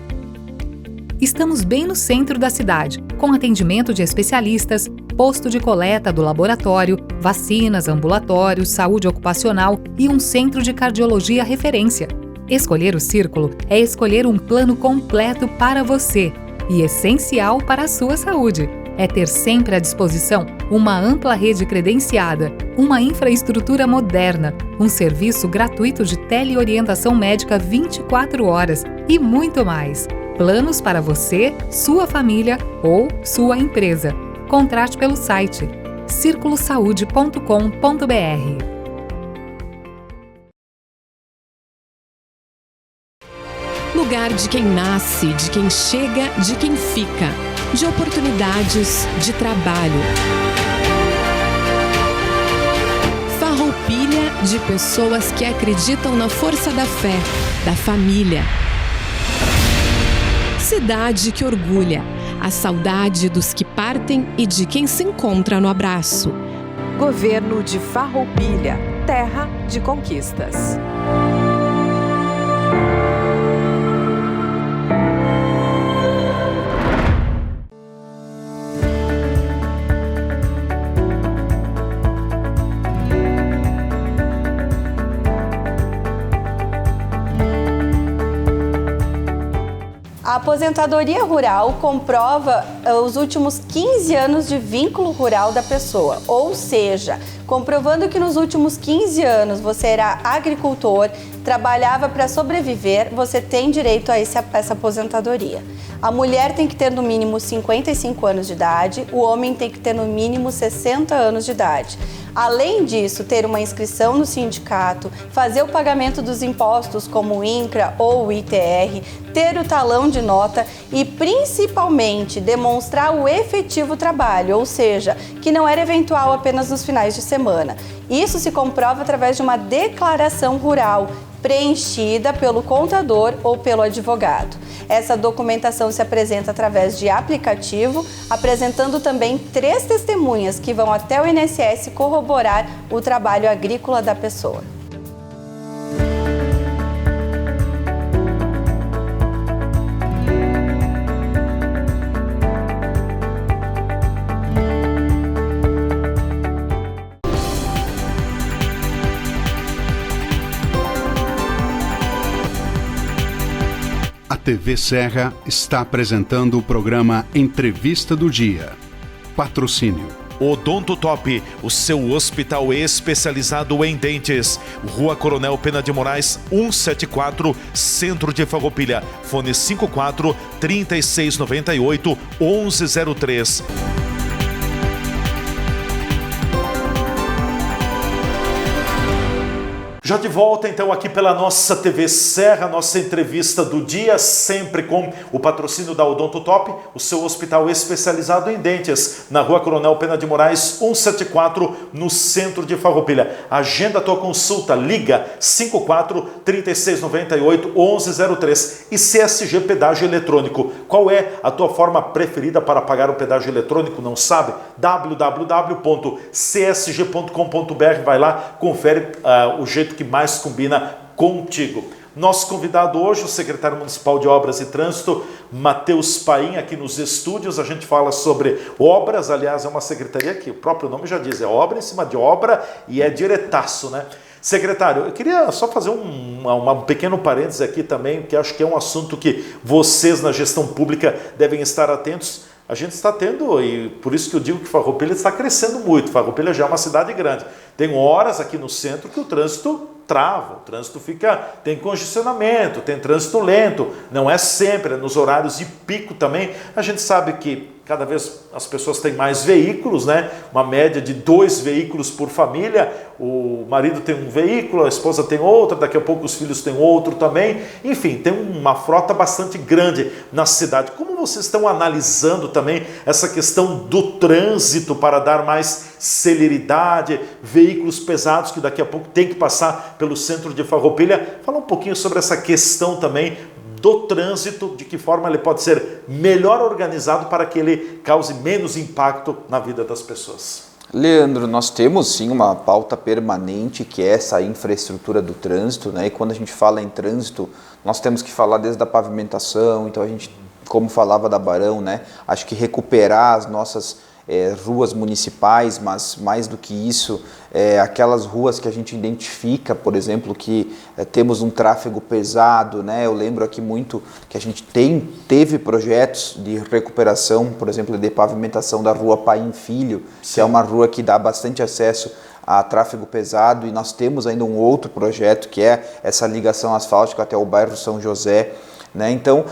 [SPEAKER 7] Estamos bem no centro da cidade, com atendimento de especialistas, posto de coleta do laboratório, vacinas, ambulatórios, saúde ocupacional e um centro de cardiologia referência. Escolher o Círculo é escolher um plano completo para você e essencial para a sua saúde. É ter sempre à disposição uma ampla rede credenciada, uma infraestrutura moderna, um serviço gratuito de teleorientação médica 24 horas e muito mais. Planos para você, sua família ou sua empresa. Contrate pelo site circulosaude.com.br.
[SPEAKER 8] Lugar de quem nasce, de quem chega, de quem fica, de oportunidades, de trabalho. Farroupilha de pessoas que acreditam na força da fé, da família. Cidade que orgulha, a saudade dos que partem e de quem se encontra no abraço.
[SPEAKER 9] Governo de Farroupilha, terra de conquistas.
[SPEAKER 10] A aposentadoria rural comprova os últimos 15 anos de vínculo rural da pessoa, ou seja, comprovando que nos últimos 15 anos você era agricultor, trabalhava para sobreviver, você tem direito a essa aposentadoria. A mulher tem que ter no mínimo 55 anos de idade, o homem tem que ter no mínimo 60 anos de idade. Além disso, ter uma inscrição no sindicato, fazer o pagamento dos impostos como o INCRA ou o ITR, ter o talão de nota e, principalmente, demonstrar o efetivo trabalho, ou seja, que não era eventual apenas nos finais de semana. Isso se comprova através de uma declaração rural, preenchida pelo contador ou pelo advogado. Essa documentação se apresenta através de aplicativo, apresentando também 3 testemunhas que vão até o INSS corroborar o trabalho agrícola da pessoa.
[SPEAKER 1] A TV Serra está apresentando o programa Entrevista do Dia. Patrocínio.
[SPEAKER 2] Odonto Top, o seu hospital especializado em dentes. Rua Coronel Pena de Moraes, 174, Centro de Farroupilha. Fone 54 3698 1103. Já de volta então aqui pela nossa TV Serra, nossa entrevista do dia, sempre com o patrocínio da Odonto Top, o seu hospital especializado em dentes, na Rua Coronel Pena de Moraes, 174, no centro de Farroupilha. Agenda a tua consulta, liga 54 3698 1103 e CSG Pedágio Eletrônico. Qual é a tua forma preferida para pagar o pedágio eletrônico? Não sabe? www.csg.com.br, vai lá, confere o jeito que mais combina contigo. Nosso convidado hoje, o secretário municipal de Obras e Trânsito, Matheus Paim, aqui nos estúdios. A gente fala sobre obras, aliás, é uma secretaria que o próprio nome já diz, é obra em cima de obra e é diretaço, né? Secretário, eu queria só fazer um pequeno parênteses aqui também, que acho que é um assunto que vocês na gestão pública devem estar atentos. A gente está tendo, e por isso que eu digo que Farroupilha está crescendo muito. Farroupilha já é uma cidade grande. Tem horas aqui no centro que o trânsito trava, o trânsito tem congestionamento, tem trânsito lento, não é sempre, é nos horários de pico também. A gente sabe que cada vez as pessoas têm mais veículos, né? Uma média de 2 veículos por família. O marido tem um veículo, a esposa tem outro, daqui a pouco os filhos têm outro também. Enfim, tem uma frota bastante grande na cidade. Como vocês estão analisando também essa questão do trânsito para dar mais celeridade, veículos pesados que daqui a pouco tem que passar pelo centro de Farroupilha? Fala um pouquinho sobre essa questão também do trânsito, de que forma ele pode ser melhor organizado para que ele cause menos impacto na vida das pessoas.
[SPEAKER 4] Leandro, nós temos sim uma pauta permanente que é essa infraestrutura do trânsito, né? E quando a gente fala em trânsito, nós temos que falar desde a pavimentação, então a gente, como falava da Barão, né? Acho que recuperar as nossas ruas municipais, mas mais do que isso, aquelas ruas que a gente identifica, por exemplo, que temos um tráfego pesado, né? Eu lembro aqui muito que a gente teve projetos de recuperação, por exemplo, de pavimentação da rua Paim Filho, que é uma rua que dá bastante acesso a tráfego pesado, e nós temos ainda um outro projeto que é essa ligação asfáltica até o bairro São José. né? Então,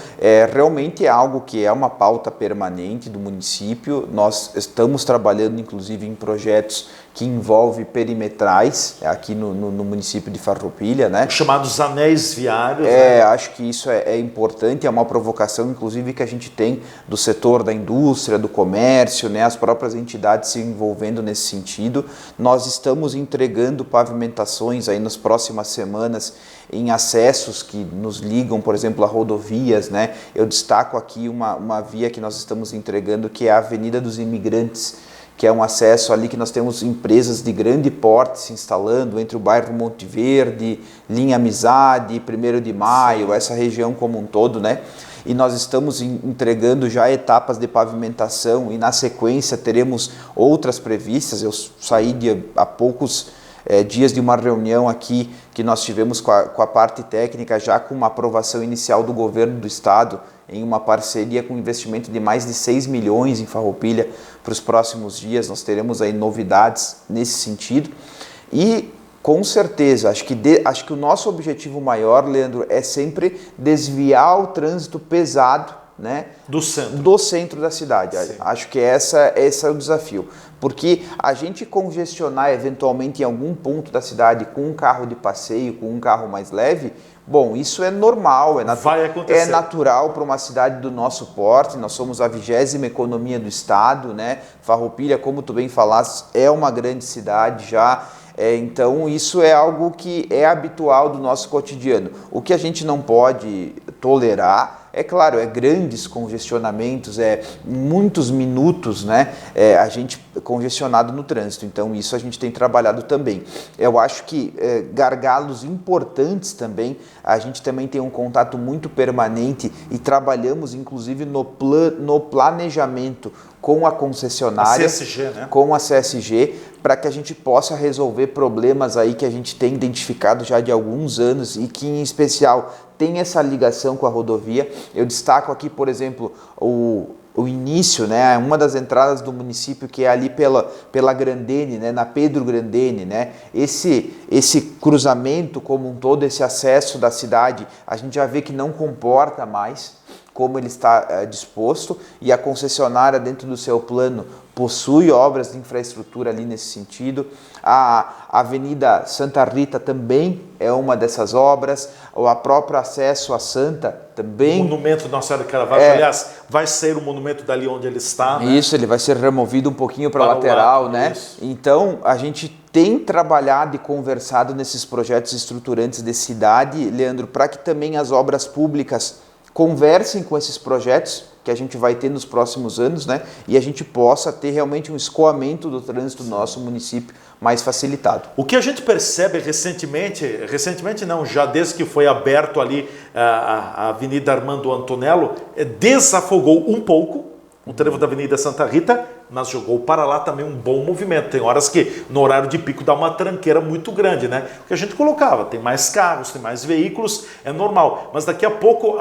[SPEAKER 4] realmente é algo que é uma pauta permanente do município. Nós estamos trabalhando, inclusive, em projetos que envolvem perimetrais aqui no município de Farroupilha, né?
[SPEAKER 2] Os chamados anéis viários. Né?
[SPEAKER 4] Acho que isso é importante, é uma provocação, inclusive, que a gente tem do setor da indústria, do comércio, né? As próprias entidades se envolvendo nesse sentido. Nós estamos entregando pavimentações aí nas próximas semanas em acessos que nos ligam, por exemplo, a rodovias, né? Eu destaco aqui uma via que nós estamos entregando, que é a Avenida dos Imigrantes, que é um acesso ali que nós temos empresas de grande porte se instalando entre o bairro Monte Verde, Linha Amizade, 1º de Maio, essa região como um todo, né? E nós estamos entregando já etapas de pavimentação e na sequência teremos outras previstas. Eu saí há poucos dias de uma reunião aqui que nós tivemos com a parte técnica, já com uma aprovação inicial do governo do estado, em uma parceria com investimento de mais de 6 milhões em Farroupilha para os próximos dias. Nós teremos aí novidades nesse sentido e com certeza, acho que o nosso objetivo maior, Leandro, é sempre desviar o trânsito pesado, né, do centro da cidade. Sim. Acho que esse é o desafio, porque a gente congestionar eventualmente em algum ponto da cidade com um carro de passeio, com um carro mais leve, bom, isso é normal, é natural para uma cidade do nosso porte. Nós somos a 20ª economia do estado, né? Farroupilha, como tu bem falaste, é uma grande cidade já. Então isso é algo que é habitual do nosso cotidiano. O que a gente não pode tolerar, é claro, grandes congestionamentos, muitos minutos, né, a gente congestionado no trânsito. Então isso a gente tem trabalhado também. Eu acho que gargalos importantes também, a gente também tem um contato muito permanente e trabalhamos inclusive no planejamento com a concessionária, com a CSG, para que a gente possa resolver problemas aí que a gente tem identificado já de alguns anos e que, em especial, tem essa ligação com a rodovia. Eu destaco aqui, por exemplo, o início, né, uma das entradas do município, que é ali pela Grandene, né, na Pedro Grandene, né, esse cruzamento como um todo, esse acesso da cidade, a gente já vê que não comporta mais como ele está disposto, e a concessionária, dentro do seu plano, possui obras de infraestrutura ali nesse sentido. A Avenida Santa Rita também é uma dessas obras, o próprio acesso a Santa também.
[SPEAKER 2] O monumento Nossa Senhora de Caravaggio, aliás, vai ser o monumento dali onde ele está. Né?
[SPEAKER 4] Isso, ele vai ser removido um pouquinho para a lateral, né? Isso. Então, a gente tem trabalhado e conversado nesses projetos estruturantes de cidade, Leandro, para que também as obras públicas conversem com esses projetos que a gente vai ter nos próximos anos, né? E a gente possa ter realmente um escoamento do trânsito do nosso município mais facilitado.
[SPEAKER 2] O que a gente percebe recentemente não, já desde que foi aberto ali a Avenida Armando Antonello, desafogou um pouco o trevo da Avenida Santa Rita, mas jogou para lá também um bom movimento. Tem horas que no horário de pico dá uma tranqueira muito grande, né? Porque a gente colocava, tem mais carros, tem mais veículos, é normal. Mas daqui a pouco,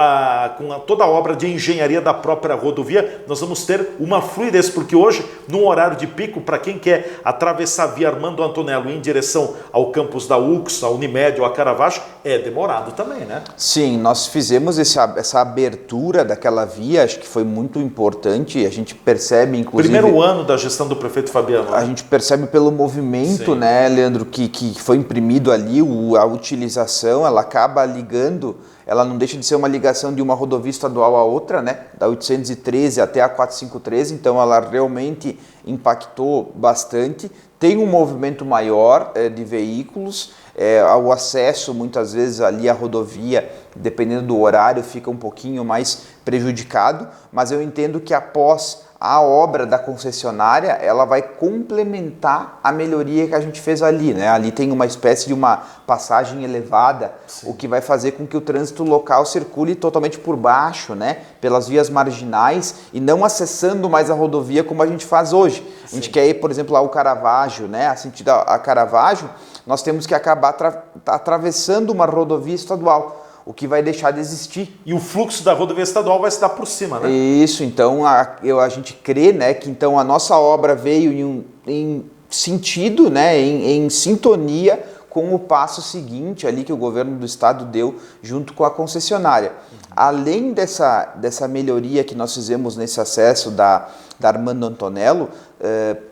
[SPEAKER 2] com toda a obra de engenharia da própria rodovia, nós vamos ter uma fluidez, porque hoje, no horário de pico, para quem quer atravessar a via Armando Antonello em direção ao campus da UX, a Unimed ou a Caravaggio, é demorado também, né?
[SPEAKER 4] Sim, nós fizemos essa abertura daquela via, acho que foi muito importante, a gente percebe, inclusive...
[SPEAKER 2] Primeiro ano da gestão do prefeito Fabiano.
[SPEAKER 4] A gente percebe pelo movimento, né, Leandro, que foi imprimido ali, a utilização, ela acaba ligando, ela não deixa de ser uma ligação de uma rodovia estadual a outra, né, da 813 até a 453, então ela realmente impactou bastante. Tem um movimento maior de veículos, o acesso muitas vezes ali à rodovia, dependendo do horário, fica um pouquinho mais prejudicado, mas eu entendo que após a obra da concessionária, ela vai complementar a melhoria que a gente fez ali, né? Ali tem uma espécie de uma passagem elevada, sim, o que vai fazer com que o trânsito local circule totalmente por baixo, né? Pelas vias marginais e não acessando mais a rodovia como a gente faz hoje. Sim. A gente quer ir, por exemplo, ao Caravaggio, né? A sentido a Caravaggio, nós temos que acabar atravessando uma rodovia estadual, o que vai deixar de existir.
[SPEAKER 2] E o fluxo da rodovia estadual vai se dar por cima, né?
[SPEAKER 4] Isso, então a gente crê, né, que então a nossa obra veio em sentido, né, em sintonia com o passo seguinte ali que o governo do estado deu junto com a concessionária. Além dessa melhoria que nós fizemos nesse acesso da Armando Antonello,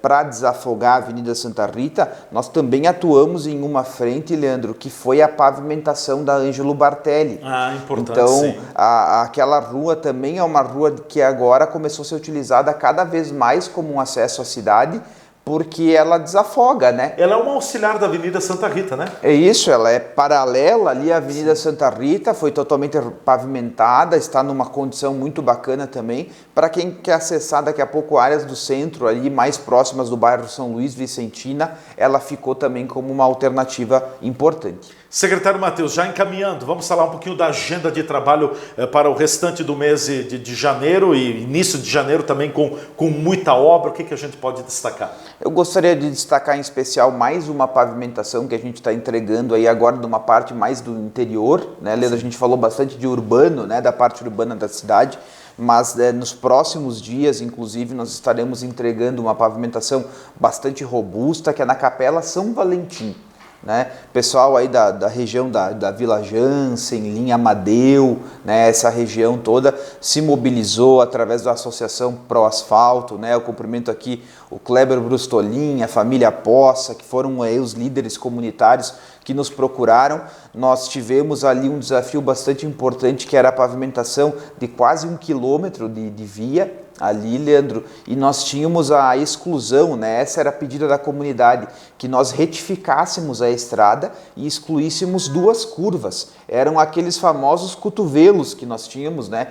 [SPEAKER 4] para desafogar a Avenida Santa Rita, nós também atuamos em uma frente, Leandro, que foi a pavimentação da Ângelo Bartelli.
[SPEAKER 2] Importante,
[SPEAKER 4] então,
[SPEAKER 2] sim.
[SPEAKER 4] Aquela rua também é uma rua que agora começou a ser utilizada cada vez mais como um acesso à cidade, porque ela desafoga, né?
[SPEAKER 2] Ela é uma auxiliar da Avenida Santa Rita, né?
[SPEAKER 4] É isso, ela é paralela ali à Avenida Santa Rita, foi totalmente pavimentada, está numa condição muito bacana também. Para quem quer acessar daqui a pouco áreas do centro, ali mais próximas do bairro São Luís, Vicentina, ela ficou também como uma alternativa importante.
[SPEAKER 2] Secretário Matheus, já encaminhando, vamos falar um pouquinho da agenda de trabalho para o restante do mês de janeiro e início de janeiro também com muita obra. O que a gente pode destacar?
[SPEAKER 4] Eu gostaria de destacar em especial mais uma pavimentação que a gente está entregando aí agora de uma parte mais do interior, né, Leandro? A gente falou bastante de urbano, né, da parte urbana da cidade, mas nos próximos dias, inclusive, nós estaremos entregando uma pavimentação bastante robusta, que é na Capela São Valentim. Né? Pessoal aí da região da Vila Jansen, linha Amadeu, né? Essa região toda se mobilizou através da Associação Pro Asfalto, né? Eu cumprimento aqui o Kleber Brustolin, a família Poça, que foram aí os líderes comunitários que nos procuraram. Nós tivemos ali um desafio bastante importante, que era a pavimentação de quase 1 quilômetro de via ali, Leandro, e nós tínhamos a exclusão, né? Essa era a pedida da comunidade, que nós retificássemos a estrada e excluíssemos 2 curvas. Eram aqueles famosos cotovelos que nós tínhamos, né?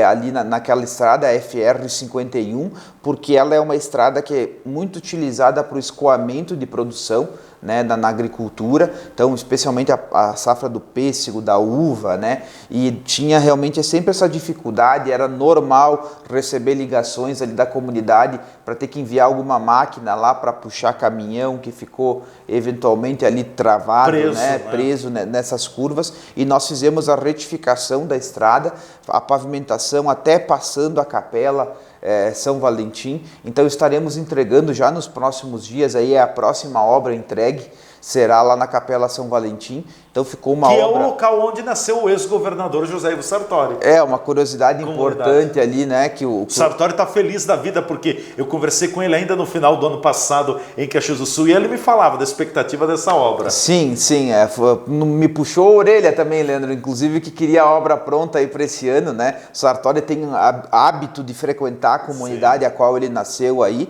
[SPEAKER 4] Ali naquela estrada, a FR-51, porque ela é uma estrada que é muito utilizada para o escoamento de produção, né, na agricultura, então especialmente a safra do pêssego, da uva, né, e tinha realmente sempre essa dificuldade, era normal receber ligações ali da comunidade para ter que enviar alguma máquina lá para puxar caminhão que ficou eventualmente ali travado, preso nessas curvas, e nós fizemos a retificação da estrada, a pavimentação até passando a Capela São Valentim. Então estaremos entregando já nos próximos dias, aí a próxima obra entregue será lá na Capela São Valentim. Então ficou uma obra... Que
[SPEAKER 2] é o local onde nasceu o ex-governador José Ivo Sartori.
[SPEAKER 4] É, uma curiosidade importante ali, né? Que o
[SPEAKER 2] Sartori está feliz da vida, porque eu conversei com ele ainda no final do ano passado em Caxias do Sul, e ele me falava da expectativa dessa obra.
[SPEAKER 4] Sim, me puxou a orelha também, Leandro, inclusive que queria a obra pronta aí para esse ano, né? O Sartori tem hábito de frequentar a comunidade a qual ele nasceu aí,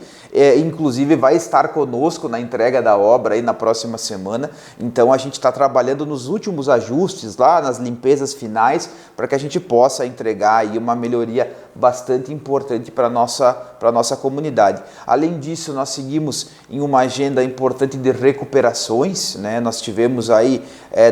[SPEAKER 4] inclusive vai estar conosco na entrega da obra aí na próxima semana. Então a gente está trabalhando nos últimos ajustes lá, nas limpezas finais, para que a gente possa entregar aí uma melhoria bastante importante para a nossa comunidade. Além disso, nós seguimos em uma agenda importante de recuperações, né? Nós tivemos aí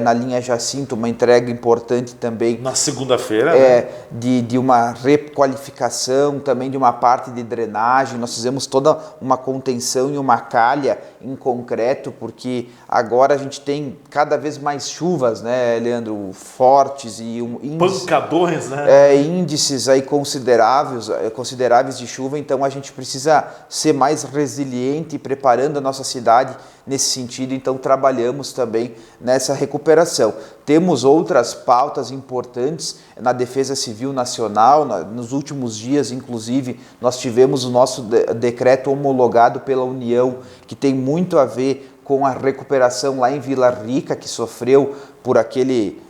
[SPEAKER 4] na linha Jacinto uma entrega importante também.
[SPEAKER 2] Na segunda-feira, né?
[SPEAKER 4] de uma requalificação, também de uma parte de drenagem. Nós fizemos toda uma contenção e uma calha em concreto, porque agora a gente tem cada vez mais chuvas, né, Leandro, fortes e
[SPEAKER 2] pancadões, né?
[SPEAKER 4] Índices aí consideráveis de chuva. Então a gente precisa ser mais resiliente, preparando a nossa cidade nesse sentido. Então trabalhamos também nessa recuperação. Temos outras pautas importantes na Defesa Civil Nacional. Nos últimos dias, inclusive, nós tivemos o nosso decreto homologado pela União, que tem muito a ver com a recuperação lá em Vila Rica, que sofreu por aquele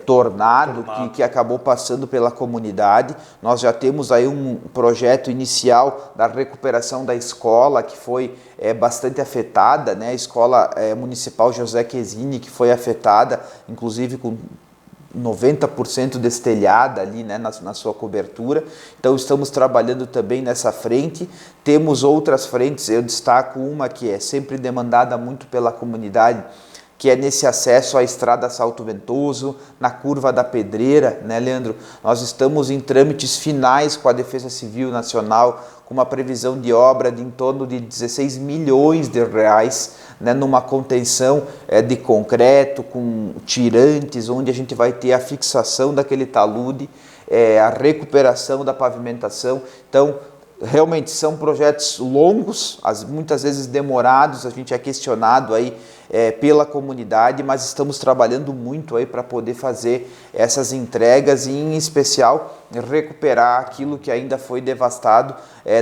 [SPEAKER 4] tornado que acabou passando pela comunidade. Nós já temos aí um projeto inicial da recuperação da escola, que foi bastante afetada, né? A escola municipal José Quesini, que foi afetada, inclusive com 90% destelhada ali, né, na sua cobertura. Então estamos trabalhando também nessa frente. Temos outras frentes, eu destaco uma que é sempre demandada muito pela comunidade, que é nesse acesso à estrada Salto Ventoso, na curva da Pedreira, né, Leandro? Nós estamos em trâmites finais com a Defesa Civil Nacional, com uma previsão de obra de em torno de 16 milhões de reais, né, numa contenção de concreto, com tirantes, onde a gente vai ter a fixação daquele talude, a recuperação da pavimentação. Então, realmente são projetos longos, muitas vezes demorados. A gente é questionado aí pela comunidade, mas estamos trabalhando muito aí para poder fazer essas entregas e, em especial, recuperar aquilo que ainda foi devastado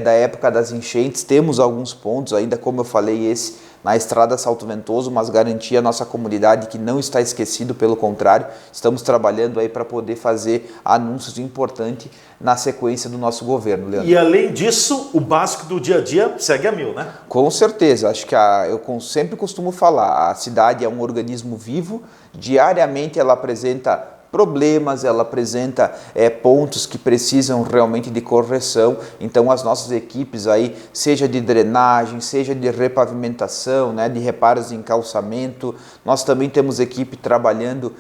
[SPEAKER 4] da época das enchentes. Temos alguns pontos ainda, como eu falei, esse na Estrada Salto Ventoso, mas garantir a nossa comunidade que não está esquecido, pelo contrário, estamos trabalhando aí para poder fazer anúncios importantes na sequência do nosso governo, Leandro.
[SPEAKER 2] E além disso, o básico do dia a dia segue a mil, né?
[SPEAKER 4] Com certeza, acho que eu sempre costumo falar, a cidade é um organismo vivo, diariamente ela apresenta problemas, ela apresenta pontos que precisam realmente de correção. Então as nossas equipes aí, seja de drenagem, seja de repavimentação, né, de reparos em calçamento, nós também temos equipe trabalhando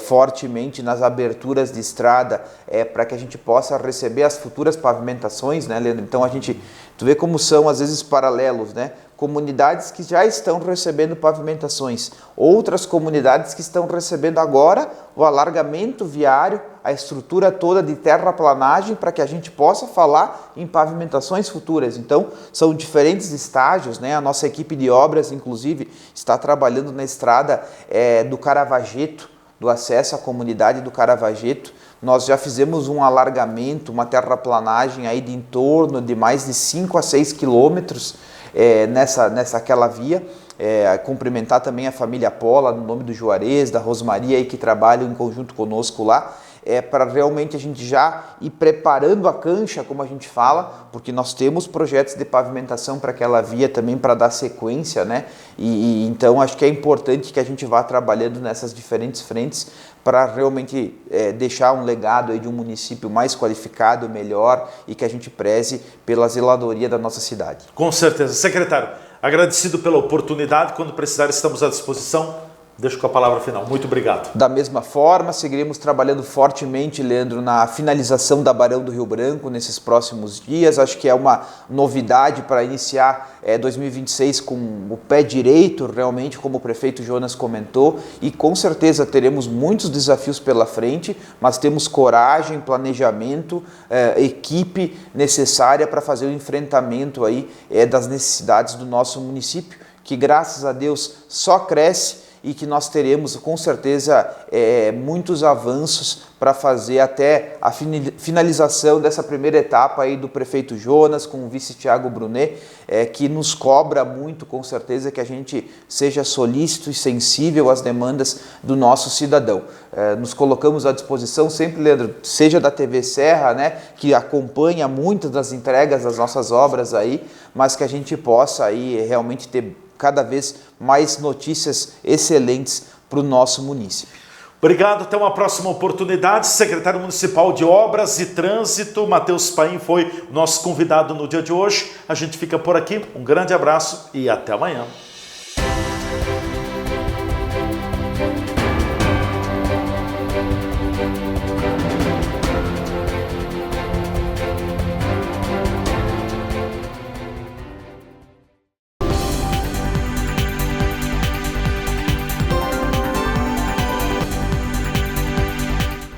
[SPEAKER 4] fortemente nas aberturas de estrada para que a gente possa receber as futuras pavimentações, né, Leandro? Então tu vê como são às vezes paralelos, né? Comunidades que já estão recebendo pavimentações, outras comunidades que estão recebendo agora o alargamento viário, a estrutura toda de terraplanagem para que a gente possa falar em pavimentações futuras. Então, são diferentes estágios, né? A nossa equipe de obras, inclusive, está trabalhando na estrada do Caravageto, do acesso à comunidade do Caravageto. Nós já fizemos um alargamento, uma terraplanagem aí de em torno de mais de 5 a 6 quilômetros, nessa via, cumprimentar também a família Pola, no nome do Juarez, da Rosmaria, aí, que trabalham em conjunto conosco lá, para realmente a gente já ir preparando a cancha, como a gente fala, porque nós temos projetos de pavimentação para aquela via também, para dar sequência, né? E então acho que é importante que a gente vá trabalhando nessas diferentes frentes para realmente deixar um legado aí de um município mais qualificado, melhor, e que a gente preze pela zeladoria da nossa cidade.
[SPEAKER 2] Com certeza. Secretário, agradecido pela oportunidade, quando precisar estamos à disposição. Deixo com a palavra final. Muito obrigado.
[SPEAKER 4] Da mesma forma, seguiremos trabalhando fortemente, Leandro, na finalização da Barão do Rio Branco nesses próximos dias. Acho que é uma novidade para iniciar 2026 com o pé direito, realmente, como o prefeito Jonas comentou, e com certeza teremos muitos desafios pela frente, mas temos coragem, planejamento, equipe necessária para fazer o enfrentamento aí, das necessidades do nosso município, que graças a Deus só cresce, e que nós teremos com certeza muitos avanços para fazer até a finalização dessa primeira etapa aí do prefeito Jonas com o vice Thiago Brunet, que nos cobra muito, com certeza, que a gente seja solícito e sensível às demandas do nosso cidadão. Nos colocamos à disposição sempre, Leandro, seja da TV Serra, né, que acompanha muitas das entregas das nossas obras aí, mas que a gente possa aí realmente ter cada vez mais notícias excelentes para o nosso município.
[SPEAKER 2] Obrigado, até uma próxima oportunidade. Secretário Municipal de Obras e Trânsito, Matheus Paim, foi nosso convidado no dia de hoje. A gente fica por aqui, um grande abraço e até amanhã.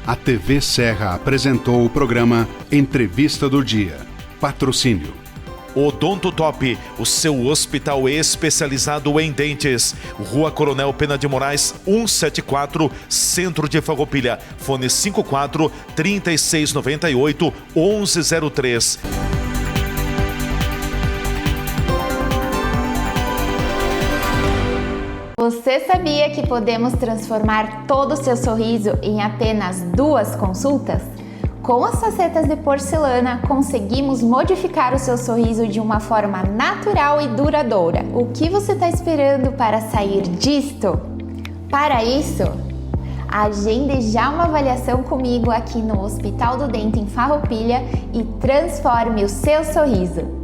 [SPEAKER 1] A TV Serra apresentou o programa Entrevista do Dia. Patrocínio.
[SPEAKER 2] Odonto Top, o seu hospital especializado em dentes. Rua Coronel Pena de Moraes, 174, Centro de Farroupilha. Fone 54 3698 1103.
[SPEAKER 3] Você sabia que podemos transformar todo o seu sorriso em apenas 2 consultas? Com as facetas de porcelana, conseguimos modificar o seu sorriso de uma forma natural e duradoura. O que você está esperando para sair disto? Para isso, agende já uma avaliação comigo aqui no Hospital do Dente em Farroupilha e transforme o seu sorriso.